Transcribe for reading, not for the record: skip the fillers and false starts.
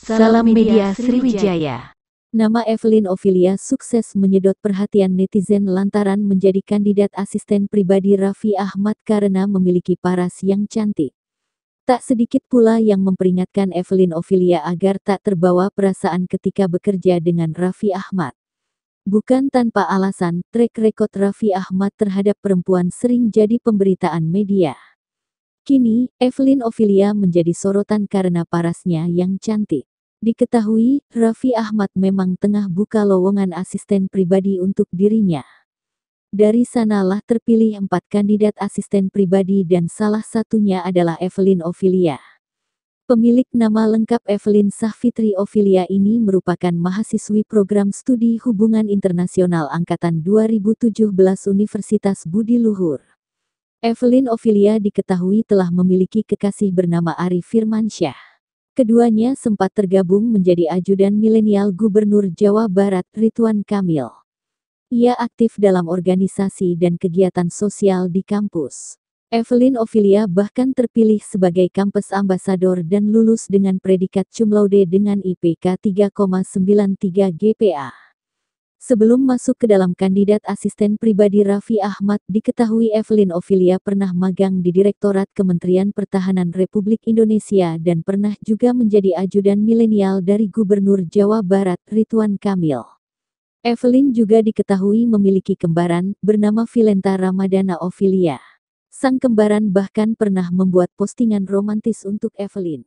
Salam Media Sriwijaya. Nama Evelyn Ophelia sukses menyedot perhatian netizen lantaran menjadi kandidat asisten pribadi Raffi Ahmad karena memiliki paras yang cantik. Tak sedikit pula yang memperingatkan Evelyn Ophelia agar tak terbawa perasaan ketika bekerja dengan Raffi Ahmad. Bukan tanpa alasan, track record Raffi Ahmad terhadap perempuan sering jadi pemberitaan media. Kini, Evelyn Ophelia menjadi sorotan karena parasnya yang cantik. Diketahui, Raffi Ahmad memang tengah buka lowongan asisten pribadi untuk dirinya. Dari sanalah terpilih 4 kandidat asisten pribadi dan salah satunya adalah Evelyn Ophelia. Pemilik nama lengkap Evelyn Sahfitri Ophelia ini merupakan mahasiswi program studi hubungan internasional angkatan 2017 Universitas Budi Luhur. Evelyn Ophelia diketahui telah memiliki kekasih bernama Ari Firmansyah. Keduanya sempat tergabung menjadi ajudan milenial Gubernur Jawa Barat Ridwan Kamil. Ia aktif dalam organisasi dan kegiatan sosial di kampus. Evelyn Ophelia bahkan terpilih sebagai kampus ambasador dan lulus dengan predikat cum laude dengan IPK 3,93 GPA. Sebelum masuk ke dalam kandidat asisten pribadi Raffi Ahmad, diketahui Evelyn Ophelia pernah magang di Direktorat Kementerian Pertahanan Republik Indonesia dan pernah juga menjadi ajudan milenial dari Gubernur Jawa Barat Ridwan Kamil. Evelyn juga diketahui memiliki kembaran, bernama Vilenta Ramadana Ophelia. Sang kembaran bahkan pernah membuat postingan romantis untuk Evelyn.